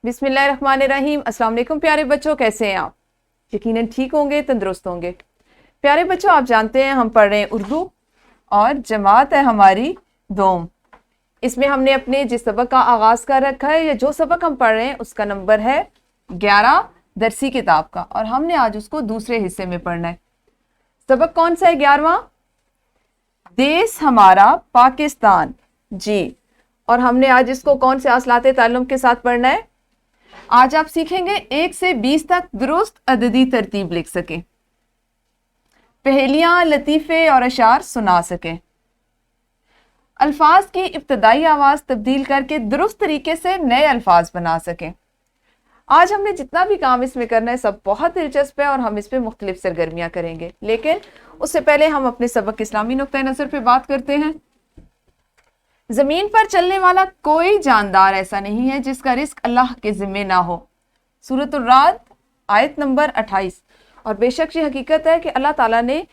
बिस्मिल्लाहिर्रहमानिर्रहीम। अस्सलाम वालेकुम प्यारे बच्चों, कैसे हैं आप? यकीनन ठीक होंगे, तंदुरुस्त होंगे। प्यारे बच्चों, आप जानते हैं हम पढ़ रहे हैं उर्दू और जमात है हमारी दोम। इसमें हमने अपने जिस सबक का आगाज़ कर रखा है या जो सबक हम पढ़ रहे हैं उसका नंबर है 11 दरसी किताब का, और हमने आज उसको दूसरे हिस्से में पढ़ना है। सबक कौन सा है? 11वां, देश हमारा पाकिस्तान। जी, और हमने आज इसको कौन से असलाते ताल्लुम के साथ पढ़ना है? आज आप सीखेंगे 1 से 20 तक दुरुस्त अददी तरतीब लिख सकें, पहेलियां, लतीफ़े और अशार सुना सकें, अल्फाज की इब्तदाई आवाज़ तब्दील करके दुरुस्त तरीके से नए अल्फाज बना सकें। आज हमने जितना भी काम इसमें करना है सब बहुत दिलचस्प है और हम इस पर मुख्तलिफ सरगर्मियाँ करेंगे, लेकिन उससे पहले हम अपने सबक इस्लामी नुक्ता नज़र पे बात करते हैं। ज़मीन पर चलने वाला कोई जानदार ऐसा नहीं है जिसका रिस्क अल्लाह के ज़िम्मे ना हो। सूरतुर राद आयत नंबर 28। और बेशक ये हकीकत है कि अल्लाह ताला ने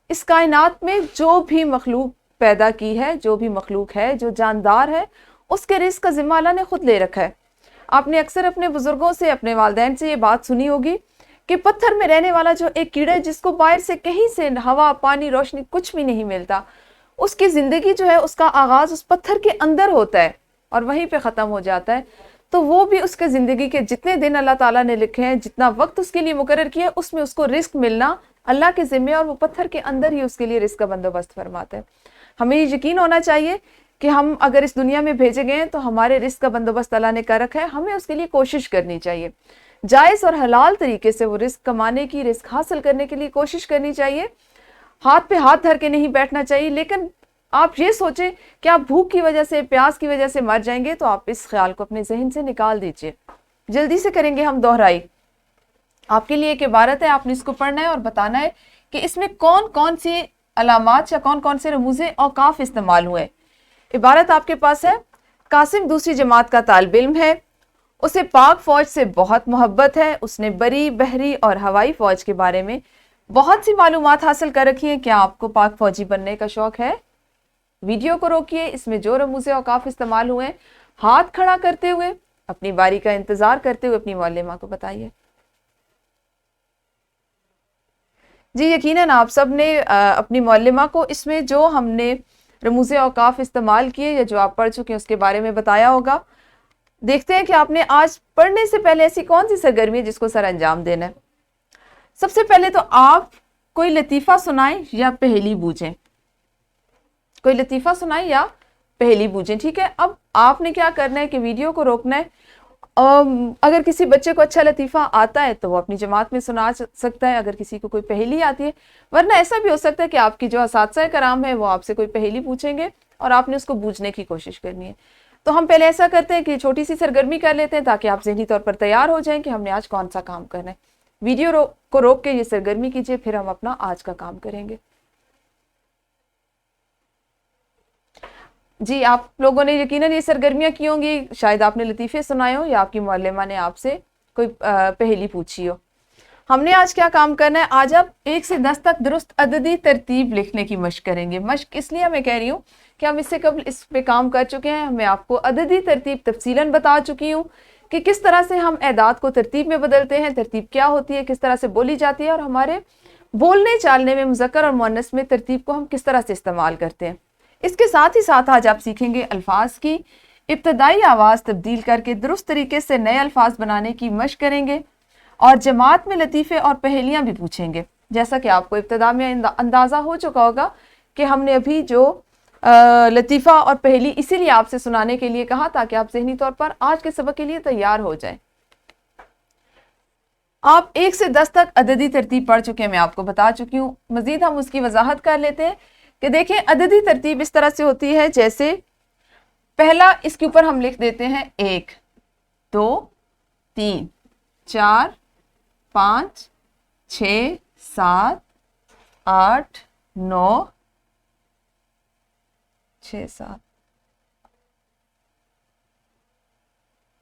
इस कायनात में जो भी मखलूक पैदा की है, जो भी मखलूक है, जो जानदार है, उसके रिस्क का ज़िम्मा अल्लाह ने खुद ले रखा है। आपने अक्सर अपने बुजुर्गों से, अपने वालिदैन से ये बात सुनी होगी कि पत्थर में रहने वाला जो एक कीड़ा है जिसको बाहर से कहीं से हवा, पानी, रोशनी कुछ भी नहीं मिलता, उसकी ज़िंदगी जो है उसका आगाज़ उस पत्थर के अंदर होता है और वहीं पे ख़त्म हो जाता है। तो वो भी उसके ज़िंदगी के जितने दिन अल्लाह ताला ने लिखे हैं, जितना वक्त उसके लिए मुकर्रर किया है, उसमें उसको रिस्क मिलना अल्लाह के ज़िम्मे, और वो पत्थर के अंदर ही उसके लिए रिस्क का बंदोबस्त फरमाता है। हमें ये यकीन होना चाहिए कि हम अगर इस दुनिया में भेजे गए हैं तो हमारे रिस्क का बंदोबस्त अल्लाह ने कर रखा है। हमें उसके लिए कोशिश करनी चाहिए, जायज़ और हलाल तरीके से वो रिस्क कमाने की, रिस्क हासिल करने के लिए कोशिश करनी चाहिए। हाथ पे हाथ धर के नहीं बैठना चाहिए। लेकिन आप ये सोचें कि आप भूख की वजह से, प्यास की वजह से मर जाएंगे, तो आप इस ख्याल को अपने जहन से निकाल दीजिए। जल्दी से करेंगे हम दोहराई। आपके लिए एक इबारत है, आपने इसको पढ़ना है और बताना है कि इसमें कौन कौन सी अलामात या कौन कौन से रमूज़े औकाफ इस्तेमाल हुए। इबारत आपके पास है। कासिम दूसरी जमात का तालिब इल्म है, उसे पाक फौज से बहुत मोहब्बत है, उसने बरी, बहरी और हवाई फौज के बारे में बहुत सी मालूमात हासिल कर रखी हैं। क्या आपको पाक फौजी बनने का शौक है? वीडियो को रोकिए, इसमें जो रमूज़े औकाफ इस्तेमाल हुए हाथ खड़ा करते हुए, अपनी बारी का इंतजार करते हुए अपनी मौलिमा को बताइए। जी, यकीनन आप सब ने अपनी मौलिमा को इसमें जो हमने रमूज़े औकाफ इस्तेमाल किए या जो आप पढ़ चुके हैं उसके बारे में बताया होगा। देखते हैं कि आपने आज पढ़ने से पहले ऐसी कौन सी सरगर्मी है जिसको सर अंजाम देना है। सबसे पहले तो आप कोई लतीफ़ा सुनाएं या पहेली बूझें, कोई लतीफ़ा सुनाएं या पहेली बूझें, ठीक है। अब आपने क्या करना है कि वीडियो को रोकना है। अगर किसी बच्चे को अच्छा लतीफ़ा आता है तो वो अपनी जमात में सुना सकता है, अगर किसी को कोई पहेली आती है। वरना ऐसा भी हो सकता है कि आपकी जो असातिज़ा कराम है वो आपसे कोई पहेली पूछेंगे और आपने उसको बूझने की कोशिश करनी है। तो हम पहले ऐसा करते हैं कि छोटी सी सरगर्मी कर लेते हैं ताकि आप ज़हनी तौर पर तैयार हो जाएं कि हमने आज कौन सा काम करना है। वीडियो को रोक के ये सरगर्मी कीजिए, फिर हम अपना आज का काम करेंगे। जी, आप लोगों ने यकीनन ये सरगर्मियाँ की होंगी, शायद आपने लतीफ़े सुनाए हो या आपकी मौलिमा ने आपसे कोई पहेली पूछी हो। हमने आज क्या काम करना है? आज आप 1 से 10 तक दुरुस्त अददी तरतीब लिखने की मश्क करेंगे। मश्क इसलिए मैं कह रही हूँ कि हम इससे कबल इस पे काम कर चुके हैं। मैं आपको अददी तरतीब तफसीलन बता चुकी हूँ कि किस तरह से हम एदाद को तरतीब में बदलते हैं, तरतीब क्या होती है, किस तरह से बोली जाती है, और हमारे बोलने चालने में मुज़क्कर और मुअन्नस में तरतीब को हम किस तरह से इस्तेमाल करते हैं। इसके साथ ही साथ आज आप सीखेंगे अल्फाज की इब्तदाई आवाज़ तब्दील करके दुरुस्त तरीके से नए अल्फाज बनाने की मशक करेंगे, और जमात में लतीफ़े और पहेलियाँ भी पूछेंगे। जैसा कि आपको इब्तदा में अंदाज़ा हो चुका होगा कि हमने अभी जो लतीफ़ा और पहेली इसीलिए आपसे सुनाने के लिए कहा ताकि आप ज़हनी तौर पर आज के सबक के लिए तैयार हो जाएं। आप 1 से 10 तक अददी तरतीब पढ़ चुके हैं, मैं आपको बता चुकी हूँ। मज़ीद हम उसकी वजाहत कर लेते हैं कि देखें, अददी तरतीब इस तरह से होती है जैसे पहला इसके ऊपर हम लिख देते हैं 1, 2, 3, 4, 5, 6, 7, 8, 9, 6, 7,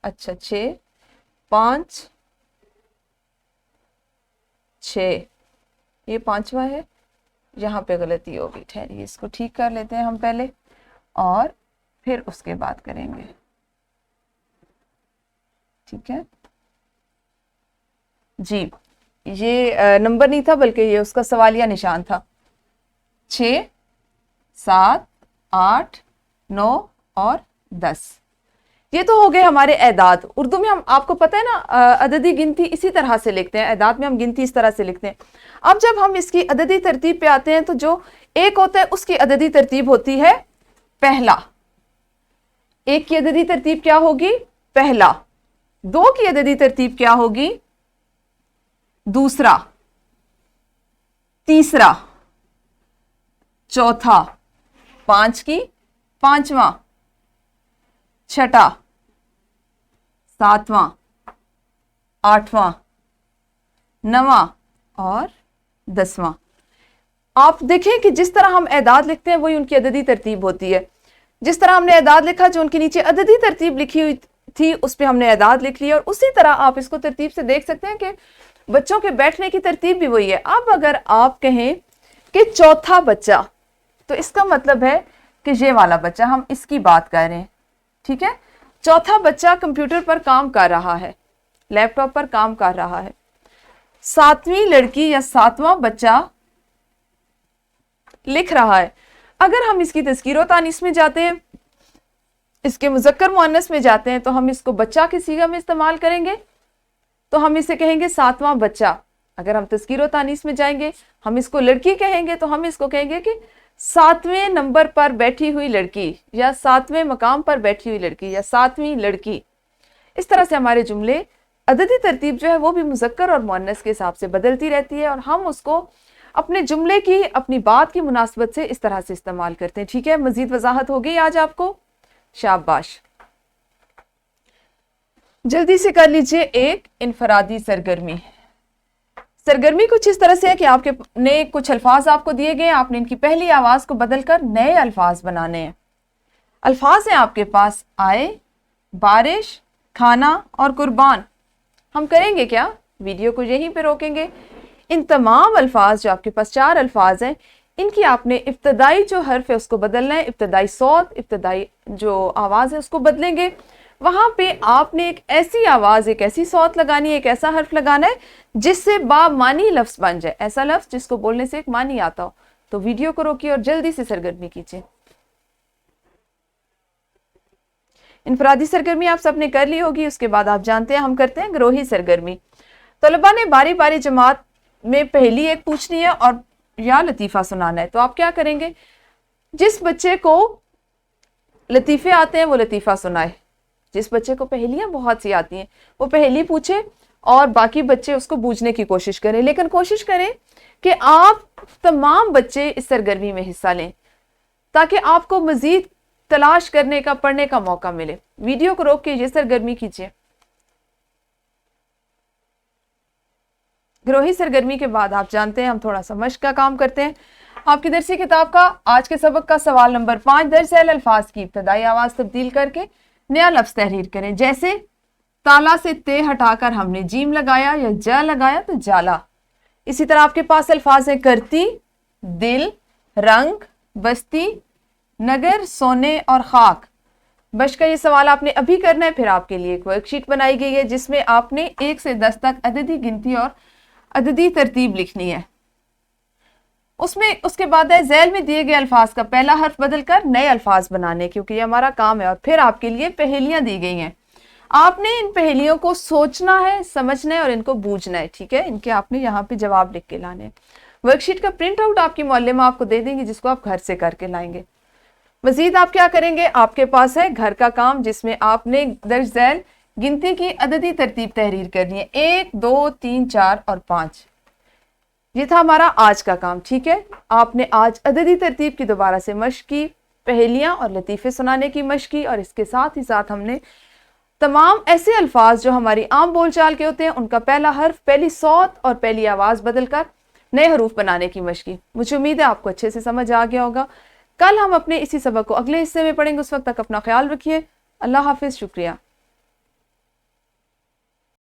अच्छा 6, 5, 6, ये 5वां है, यहाँ पे गलती होगी। ठहरिए, इसको ठीक कर लेते हैं हम पहले और फिर उसके बाद करेंगे, ठीक है जी, ये नंबर नहीं था बल्कि ये उसका सवालिया निशान था। 6, 7, 8, 9 और 10, ये तो हो गए हमारे एदाद। उर्दू में हम, आपको पता है ना, अददी गिनती इसी तरह से लिखते हैं, एदाद में हम गिनती इस तरह से लिखते हैं। अब जब हम इसकी अददी तरतीब पे आते हैं तो जो एक होता है उसकी अददी तरतीब होती है पहला। एक की अददी तरतीब क्या होगी? पहला। दो की अददी तरतीब क्या होगी? दूसरा, तीसरा, चौथा, 5 की पांचवा, छठा, सातवां, आठवां, नवां और 10वां। आप देखें कि जिस तरह हम एदाद लिखते हैं वही उनकी अददी तरतीब होती है। जिस तरह हमने एदाद लिखा, जो उनके नीचे अददी तरतीब लिखी हुई थी उस पर हमने एदाद लिख ली, और उसी तरह आप इसको तरतीब से देख सकते हैं कि बच्चों के बैठने की तरतीब भी वही है। अब अगर आप कहें कि चौथा बच्चा, तो इसका मतलब है कि ये वाला बच्चा, हम इसकी बात कर रहे हैं, ठीक है। चौथा बच्चा कंप्यूटर पर काम कर रहा है, लैपटॉप पर काम कर रहा है। सातवीं लड़की या सातवां बच्चा लिख रहा है। अगर हम इसकी तज़कीर व तानीस में जाते हैं, इसके मुज़क्कर मुअन्नस में जाते हैं, तो हम इसको बच्चा की सीगा में इस्तेमाल करेंगे, तो हम इसे कहेंगे सातवां बच्चा। अगर हम तज़कीर व तानीस में जाएंगे, हम इसको लड़की कहेंगे, तो हम इसको कहेंगे कि 7वें नंबर पर बैठी हुई लड़की, या 7वें मकाम पर बैठी हुई लड़की, या 7वीं लड़की। इस तरह से हमारे जुमले अददी तरतीब जो है वो भी मुज़क्कर और मुअन्नस के हिसाब से बदलती रहती है, और हम उसको अपने जुमले की, अपनी बात की मुनासबत से इस तरह से इस्तेमाल करते हैं। ठीक है, मजीद वजाहत हो गई आज आपको? शाबाश। जल्दी से कर लीजिए एक इनफरादी सरगर्मी। सरगर्मी कुछ इस तरह से है कि आपके ने कुछ अल्फाज आपको दिए गए, आपने इनकी पहली आवाज को बदलकर नए अल्फाज बनाने हैं। अल्फाज हैं आपके पास आए, बारिश, खाना और कुर्बान। हम करेंगे क्या? वीडियो को यहीं पे रोकेंगे। इन तमाम अल्फाज जो आपके पास 4 अल्फाज हैं, इनकी आपने इब्तदाई जो हर्फ है उसको बदलना है, इब्तदाई सौत, इब्तदाई जो आवाज़ है उसको बदलेंगे। वहाँ पे आपने एक ऐसी आवाज़, एक ऐसी सौत लगानी है, एक ऐसा हर्फ लगाना है जिससे बामानी लफ्ज़ बन जाए, ऐसा लफ्ज़ जिसको बोलने से एक मानी आता हो। तो वीडियो को रोकिए और जल्दी से सरगर्मी कीजिए। इनफरादी सरगर्मी आप सबने कर ली होगी, उसके बाद आप जानते हैं हम करते हैं ग्रोही सरगर्मी। तलबा ने बारी बारी जमात में पहली एक पूछनी है और या लतीफ़ा सुनाना है। तो आप क्या करेंगे? जिस बच्चे को लतीफ़े आते हैं वो लतीफ़ा सुनाए, जिस बच्चे को पहेलियाँ बहुत सी आती हैं वो पहेली पूछे, और बाकी बच्चे उसको बूझने की कोशिश करें। लेकिन कोशिश करें कि आप तमाम बच्चे इस सरगर्मी में हिस्सा लें, ताकि आपको मज़ीद तलाश करने का, पढ़ने का मौका मिले। वीडियो को रोक के ये सरगर्मी कीजिए। ग्रोही सरगर्मी के बाद आप जानते हैं हम थोड़ा सा मश्क का काम करते हैं। आपकी दरसी किताब का आज के सबक का सवाल नंबर 5, दर्ज अल्फाज की इब्तदाई आवाज़ तब्दील करके नया लफ्ज़ तहरीर करें। जैसे ताला से ते हटाकर हमने जीम लगाया या जा लगाया तो जाला। इसी तरह आपके पास अल्फाज हैं करती, दिल, रंग, बस्ती, नगर, सोने और खाक। बश का ये सवाल आपने अभी करना है। फिर आपके लिए एक वर्कशीट बनाई गई है जिसमें आपने 1 से 10 तक अददी गिनती और अददी तरतीब लिखनी है। उसमें उसके बाद है झैल में दिए गए अल्फाज का पहला हर्फ बदलकर नए अल्फाज बनाने, क्योंकि ये हमारा काम है। और फिर आपके लिए पहेलियां दी गई हैं, आपने इन पहेलियों को सोचना है, समझना है और इनको बूझना है। ठीक है, इनके आपने यहाँ पे जवाब लिख के लाने। वर्कशीट का प्रिंट आउट आपकी मौल्लिमा आपको दे देंगी, जिसको आप घर से करके लाएंगे। मजीद आप क्या करेंगे? आपके पास है घर का काम, जिसमें आपने दर्ज झैल गिनती की अददी तरतीब तहरीर करनी है, 1, 2, 3, 4 और 5। ये था हमारा आज का काम। ठीक है, आपने आज अददी तरतीब की दोबारा से मश्क की, पहेलियां और लतीफ़े सुनाने की मश्क की, और इसके साथ ही साथ हमने तमाम ऐसे अल्फाज जो हमारी आम बोलचाल के होते हैं उनका पहला हर्फ, पहली सौत और पहली आवाज़ बदलकर नए हरूफ बनाने की मश्क की। मुझे उम्मीद है आपको अच्छे से समझ आ गया होगा। कल हम अपने इसी सबक को अगले हिस्से में पढ़ेंगे। उस वक्त तक अपना ख्याल रखिए। अल्लाह हाफिज़। शुक्रिया।